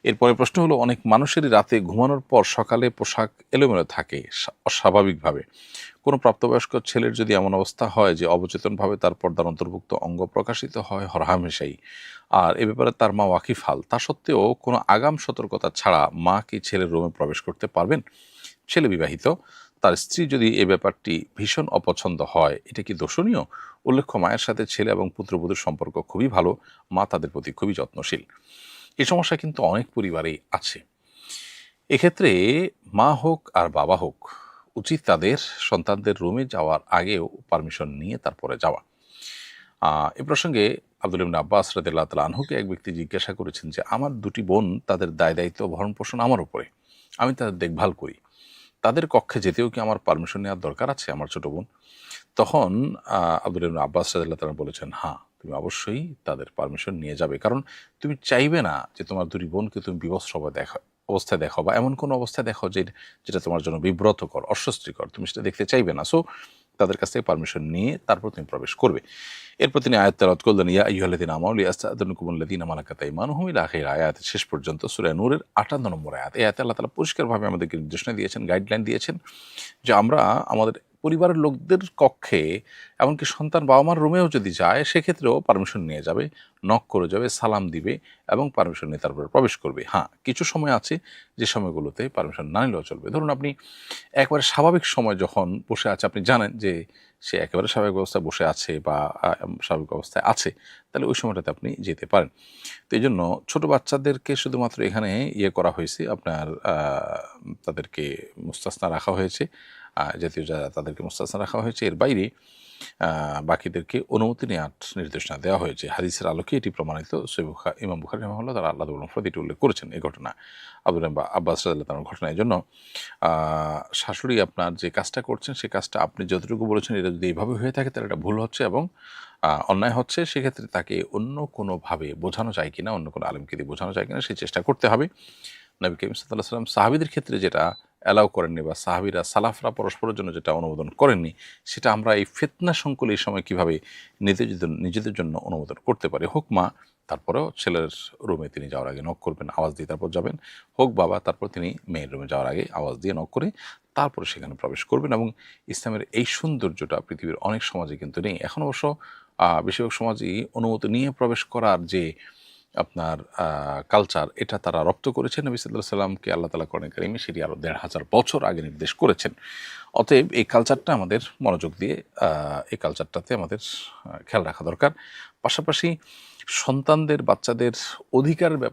এরপরে প্রশ্ন হলো, অনেক মানুষেরই রাতে ঘুমানোর পর সকালে পোশাক এলোমেলো থাকে অস্বাভাবিকভাবে। কোনো প্রাপ্তবয়স্ক ছেলের যদি এমন অবস্থা হয় যে অবচেতনভাবে তার পর্দার অন্তর্ভুক্ত অঙ্গ প্রকাশিত হয় হরহামেশাই, আর এ ব্যাপারে তার মা ওয়াকিফাল, তা সত্ত্বেও কোনো আগাম সতর্কতা ছাড়া মা কি ছেলের রুমে প্রবেশ করতে পারবেন? ছেলে বিবাহিত, তার স্ত্রী যদি এ ব্যাপারটি ভীষণ অপছন্দ হয়, এটা কি দোষণীয়? উল্লেখ্য, মায়ের সাথে ছেলে এবং পুত্রবধূর সম্পর্ক খুবই ভালো, মা তাদের প্রতি খুবই যত্নশীল। এই সমস্যা কিন্তু অনেক পরিবারেই আছে। এক্ষেত্রে মা হোক আর বাবা হোক, উচিত তাদের সন্তানদের রুমে যাওয়ার আগেও পারমিশন নিয়ে তারপরে যাওয়া। এ প্রসঙ্গে আব্দুল ইবনে আব্বাস রাদিয়াল্লাহু তাআলা আনহুকে এক ব্যক্তি জিজ্ঞাসা করেছেন যে, আমার দুটি বোন, তাদের দায়-দায়িত্ব ভরণ-পোষণ আমার উপরে। আমি তাদের দেখভাল করি। তাদের কক্ষে যেতেও কি আমার পারমিশন নেওয়ার দরকার আছে, আমার ছোট বোন? তখন আব্দুল ইবনে আব্বাস রাদিয়াল্লাহু তাআলা বলেছেন, হ্যাঁ, তুমি অবশ্যই তাদের পারমিশন নিয়ে যাবে। কারণ তুমি চাইবে না যে তোমার দুটি বোনকে তুমি বিবস্ত্র অবস্থায় দেখো, বা এমন কোনো অবস্থায় দেখো যেটা তোমার জন্য বিব্রতকর, অস্বস্তিকর। তুমি সেটা দেখতে চাইবে না। সো তাদের কাছ থেকে পারমিশন নিয়ে তারপর তুমি প্রবেশ করবে। এরপর তিনি আয়াত তেলাওয়াত করলেন, ইয়া আইয়ুহাল্লাযীনা আমানু লিয়াস্তা'যিনুকুমুল্লাযীনা মালাকাত আইমানুহুম ইলা আখির আয়াতের শেষ পর্যন্ত, সূরা নূরের ৫৮ নম্বর আয়াত। এই আয়াতে আল্লাহ তাআলা পরিষ্কারভাবে আমাদেরকে নির্দেশনা দিয়েছেন, গাইডলাইন দিয়েছেন যে আমরা আমাদের পরিবারের লোকদের কক্ষে, এমনকি সন্তান বাবা-মার রুমেও যদি যায়, সেক্ষেত্রেও পারমিশন নিয়ে যাবে, নক করে যাবে, সালাম দিবে এবং পারমিশন নিয়ে তারপরে প্রবেশ করবে। হ্যাঁ, কিছু সময় আছে যে সময়গুলোতে পারমিশন না নিলেও চলবে। ধরুন আপনি একবারে স্বাভাবিক সময় যখন বসে আছে, আপনি জানেন যে সে একেবারে স্বাভাবিক অবস্থায় বসে আছে বা স্বাভাবিক অবস্থায় আছে, তাহলে ওই সময়টাতে আপনি যেতে পারেন। তো এই জন্য ছোটো বাচ্চাদেরকে শুধুমাত্র এখানে করা হয়েছে, আপনার তাদেরকে মুস্তাসনা রাখা হয়েছে, জাতীয় যারা তাদেরকে মুস্তাসনা রাখা হয়েছে। এর বাইরে বাকিদেরকে অনুমতি নেওয়ার নির্দেশনা দেওয়া হয়েছে। হাদিসের আলোকে এটি প্রমাণিত। ইমাম বুখারী রাহিমাহুল্লাহ তারা আল্লাহু মাগফিরাত এটি উল্লেখ করেছেন এই ঘটনা, আব্দুল আব্বাস রাদিয়াল্লাহু তাআলার ঘটনা। এই জন্য শাশুড়ি আপনার যে কাজটা করছেন, সে কাজটা আপনি যতটুকু বলেছেন, এটা যদি এইভাবে হয়ে থাকে তাহলে এটা ভুল হচ্ছে এবং অন্যায় হচ্ছে। সেক্ষেত্রে তাকে অন্য কোনোভাবে বোঝানো যায় কিনা, অন্য কোনো আলেমকে দিয়ে বোঝানো যায় কিনা, সেই চেষ্টা করতে হবে। নবী করিম সাল্লাল্লাহু আলাইহি ওয়াসাল্লাম সাহাবীদের ক্ষেত্রে যেটা অ্যালাউ করেননি, বা সাহাবীরা সালাফরা পরস্পরের জন্য যেটা অনুমোদন করেননি, সেটা আমরা এই ফিতনা সংকুল এই সময় কীভাবে নিজেদের জন্য অনুমোদন করতে পারি। হোক মা, তারপরেও ছেলের রুমে তিনি যাওয়ার আগে নক করবেন, আওয়াজ দিয়ে তারপর যাবেন। হোক বাবা, তারপর তিনি মেয়ের রুমে যাওয়ার আগে আওয়াজ দিয়ে নক করে তারপরে সেখানে প্রবেশ করবেন। এবং ইসলামের এই সৌন্দর্যটা পৃথিবীর অনেক সমাজে কিন্তু নেই। এখন অবশ্য বেশিরভাগ সমাজেই অনুমতি নিয়ে প্রবেশ করার যে আপনার কালচার, এটা তারা রপ্ত করেছেন। নবী সাল্লাল্লাহু আলাইহি ওয়াসাল্লামকে আল্লাহ তাআলা কোরআনে কারিমে সেটি আরও ১৫০০ বছর আগে নির্দেশ করেছেন। অতএব এই কালচারটা আমাদের মনোযোগ দিয়ে এই কালচারটাতে আমাদের খেয়াল রাখা দরকার। পাশাপাশি সন্তানদের, বাচ্চাদের অধিকারের ব্যাপারে